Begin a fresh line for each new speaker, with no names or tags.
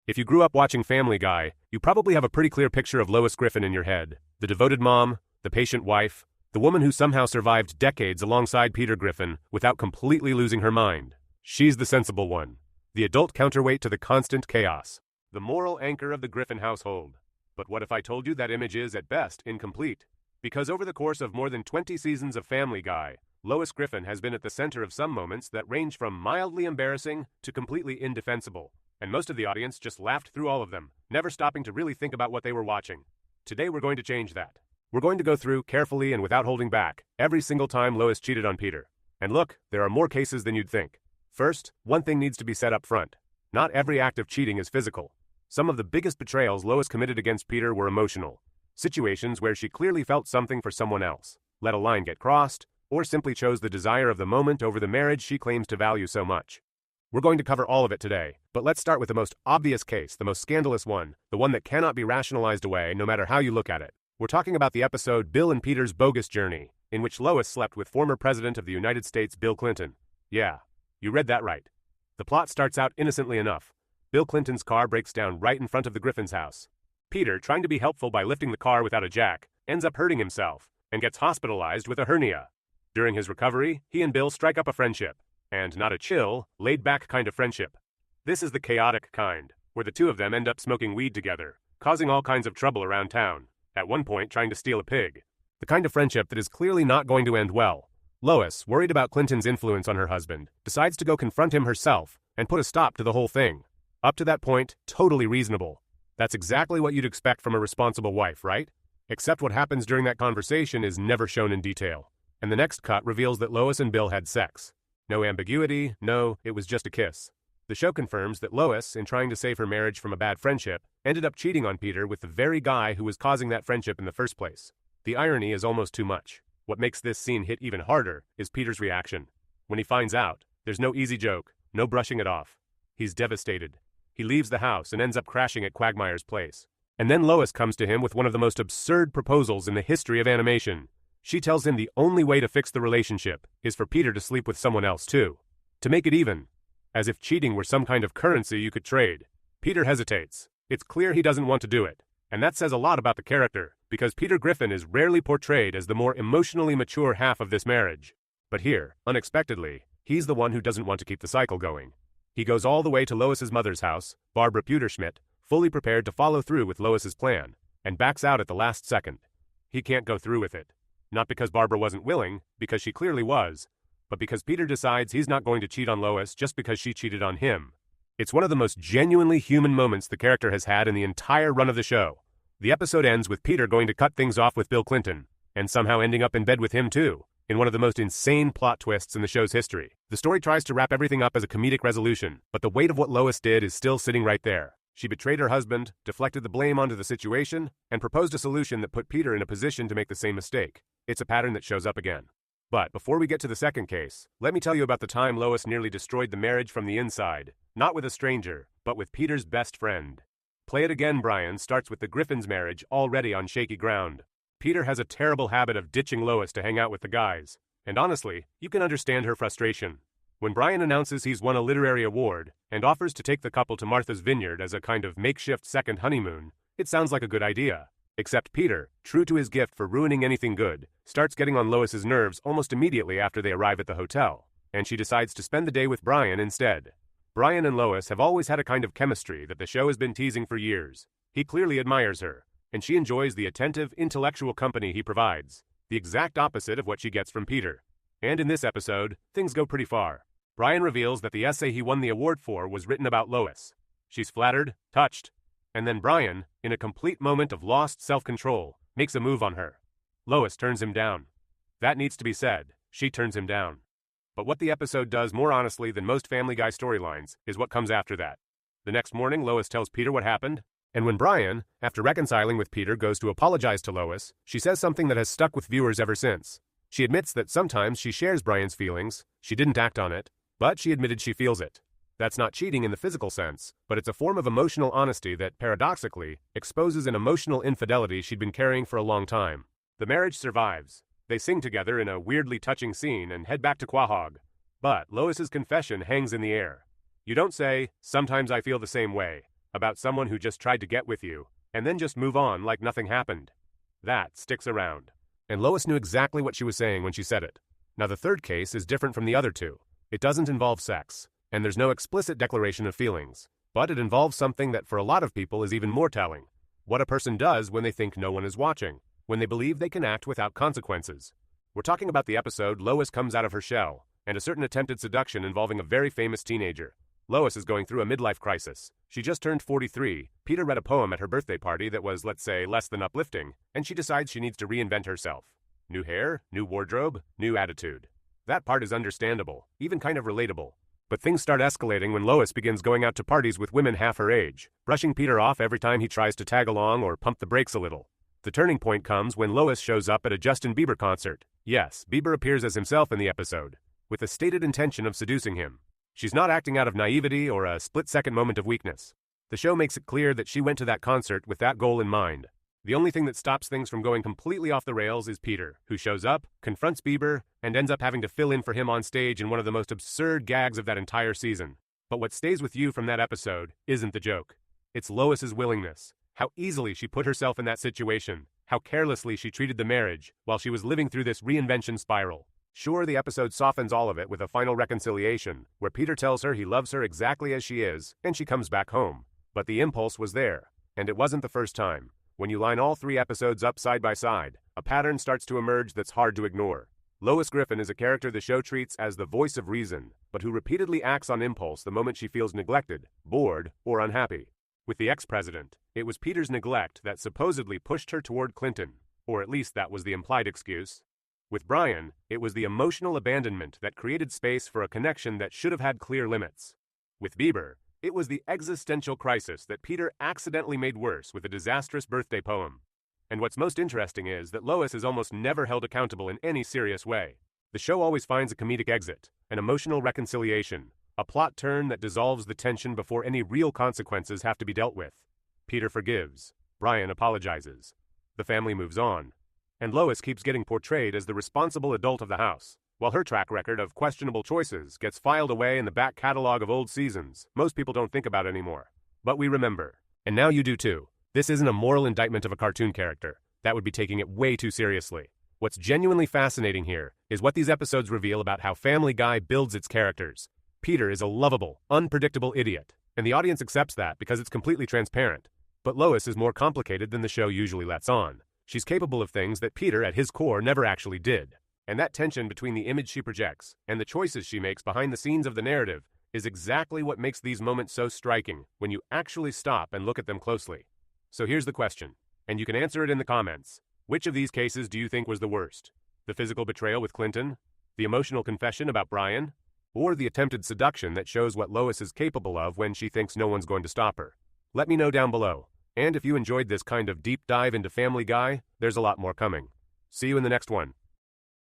If you grew up watching Family Guy, you probably have a pretty clear picture of Lois Griffin in your head. The devoted mom, the patient wife, the woman who somehow survived decades alongside Peter Griffin without completely losing her mind. She's the sensible one. The adult counterweight to the constant chaos. The moral anchor of the Griffin household. But what if I told you that image is, at best, incomplete? Because over the course of more than 20 seasons of Family Guy, Lois Griffin has been at the center of some moments that range from mildly embarrassing to completely indefensible. And most of the audience just laughed through all of them, never stopping to really think about what they were watching. Today we're going to change that. We're going to go through, carefully and without holding back, every single time Lois cheated on Peter. And look, there are more cases than you'd think. First, one thing needs to be said up front. Not every act of cheating is physical. Some of the biggest betrayals Lois committed against Peter were emotional. Situations where she clearly felt something for someone else, let a line get crossed, or simply chose the desire of the moment over the marriage she claims to value so much. We're going to cover all of it today, but let's start with the most obvious case, the most scandalous one, the one that cannot be rationalized away no matter how you look at it. We're talking about the episode Bill and Peter's Bogus Journey, in which Lois slept with former President of the United States Bill Clinton. Yeah, you read that right. The plot starts out innocently enough. Bill Clinton's car breaks down right in front of the Griffin's house. Peter, trying to be helpful by lifting the car without a jack, ends up hurting himself and gets hospitalized with a hernia. During his recovery, he and Bill strike up a friendship. And not a chill, laid-back kind of friendship. This is the chaotic kind, where the two of them end up smoking weed together, causing all kinds of trouble around town, at one point trying to steal a pig. The kind of friendship that is clearly not going to end well. Lois, worried about Clinton's influence on her husband, decides to go confront him herself and put a stop to the whole thing. Up to that point, totally reasonable. That's exactly what you'd expect from a responsible wife, right? Except what happens during that conversation is never shown in detail. And the next cut reveals that Lois and Bill had sex. No ambiguity, no, it was just a kiss. The show confirms that Lois, in trying to save her marriage from a bad friendship, ended up cheating on Peter with the very guy who was causing that friendship in the first place. The irony is almost too much. What makes this scene hit even harder is Peter's reaction. When he finds out, there's no easy joke, no brushing it off. He's devastated. He leaves the house and ends up crashing at Quagmire's place. And then Lois comes to him with one of the most absurd proposals in the history of animation. She tells him the only way to fix the relationship is for Peter to sleep with someone else too. To make it even. As if cheating were some kind of currency you could trade. Peter hesitates. It's clear he doesn't want to do it. And that says a lot about the character, because Peter Griffin is rarely portrayed as the more emotionally mature half of this marriage. But here, unexpectedly, he's the one who doesn't want to keep the cycle going. He goes all the way to Lois's mother's house, Barbara Puderschmidt, fully prepared to follow through with Lois's plan, and backs out at the last second. He can't go through with it. Not because Barbara wasn't willing, because she clearly was, but because Peter decides he's not going to cheat on Lois just because she cheated on him. It's one of the most genuinely human moments the character has had in the entire run of the show. The episode ends with Peter going to cut things off with Bill Clinton, and somehow ending up in bed with him too, in one of the most insane plot twists in the show's history. The story tries to wrap everything up as a comedic resolution, but the weight of what Lois did is still sitting right there. She betrayed her husband, deflected the blame onto the situation, and proposed a solution that put Peter in a position to make the same mistake. It's a pattern that shows up again. But before we get to the second case, let me tell you about the time Lois nearly destroyed the marriage from the inside, not with a stranger, but with Peter's best friend. Play It Again, Brian starts with the Griffin's marriage already on shaky ground. Peter has a terrible habit of ditching Lois to hang out with the guys, and honestly, you can understand her frustration. When Brian announces he's won a literary award and offers to take the couple to Martha's Vineyard as a kind of makeshift second honeymoon, it sounds like a good idea. Except Peter, true to his gift for ruining anything good, starts getting on Lois's nerves almost immediately after they arrive at the hotel, and she decides to spend the day with Brian instead. Brian and Lois have always had a kind of chemistry that the show has been teasing for years. He clearly admires her, and she enjoys the attentive, intellectual company he provides, the exact opposite of what she gets from Peter. And in this episode, things go pretty far. Brian reveals that the essay he won the award for was written about Lois. She's flattered, touched, and then Brian, in a complete moment of lost self-control, makes a move on her. Lois turns him down. That needs to be said. She turns him down. But what the episode does more honestly than most Family Guy storylines is what comes after that. The next morning, Lois tells Peter what happened, and when Brian, after reconciling with Peter, goes to apologize to Lois, she says something that has stuck with viewers ever since. She admits that sometimes she shares Brian's feelings, she didn't act on it, but she admitted she feels it. That's not cheating in the physical sense, but it's a form of emotional honesty that, paradoxically, exposes an emotional infidelity she'd been carrying for a long time. The marriage survives. They sing together in a weirdly touching scene and head back to Quahog. But Lois's confession hangs in the air. You don't say, "Sometimes I feel the same way," about someone who just tried to get with you, and then just move on like nothing happened. That sticks around. And Lois knew exactly what she was saying when she said it. Now the third case is different from the other two. It doesn't involve sex, and there's no explicit declaration of feelings. But it involves something that for a lot of people is even more telling. What a person does when they think no one is watching, when they believe they can act without consequences. We're talking about the episode Lois Comes Out of Her Shell, and a certain attempted seduction involving a very famous teenager. Lois is going through a midlife crisis. She just turned 43, Peter read a poem at her birthday party that was, let's say, less than uplifting, and she decides she needs to reinvent herself. New hair, new wardrobe, new attitude. That part is understandable, even kind of relatable. But things start escalating when Lois begins going out to parties with women half her age, brushing Peter off every time he tries to tag along or pump the brakes a little. The turning point comes when Lois shows up at a Justin Bieber concert. Yes, Bieber appears as himself in the episode, with the stated intention of seducing him. She's not acting out of naivety or a split-second moment of weakness. The show makes it clear that she went to that concert with that goal in mind. The only thing that stops things from going completely off the rails is Peter, who shows up, confronts Bieber, and ends up having to fill in for him on stage in one of the most absurd gags of that entire season. But what stays with you from that episode isn't the joke. It's Lois's willingness. How easily she put herself in that situation. How carelessly she treated the marriage while she was living through this reinvention spiral. Sure, the episode softens all of it with a final reconciliation, where Peter tells her he loves her exactly as she is, and she comes back home. But the impulse was there, and it wasn't the first time. When you line all three episodes up side by side, a pattern starts to emerge that's hard to ignore. Lois Griffin is a character the show treats as the voice of reason, but who repeatedly acts on impulse the moment she feels neglected, bored, or unhappy. With the ex-president, it was Peter's neglect that supposedly pushed her toward Clinton, or at least that was the implied excuse. With Brian, it was the emotional abandonment that created space for a connection that should have had clear limits. With Bieber, it was the existential crisis that Peter accidentally made worse with a disastrous birthday poem. And what's most interesting is that Lois is almost never held accountable in any serious way. The show always finds a comedic exit, an emotional reconciliation, a plot turn that dissolves the tension before any real consequences have to be dealt with. Peter forgives. Brian apologizes. The family moves on. And Lois keeps getting portrayed as the responsible adult of the house, while her track record of questionable choices gets filed away in the back catalog of old seasons most people don't think about anymore. But we remember. And now you do too. This isn't a moral indictment of a cartoon character. That would be taking it way too seriously. What's genuinely fascinating here is what these episodes reveal about how Family Guy builds its characters. Peter is a lovable, unpredictable idiot, and the audience accepts that because it's completely transparent. But Lois is more complicated than the show usually lets on. She's capable of things that Peter, at his core, never actually did. And that tension between the image she projects and the choices she makes behind the scenes of the narrative is exactly what makes these moments so striking when you actually stop and look at them closely. So here's the question, and you can answer it in the comments. Which of these cases do you think was the worst? The physical betrayal with Clinton? The emotional confession about Brian? Or the attempted seduction that shows what Lois is capable of when she thinks no one's going to stop her? Let me know down below. And if you enjoyed this kind of deep dive into Family Guy, there's a lot more coming. See you in the next one.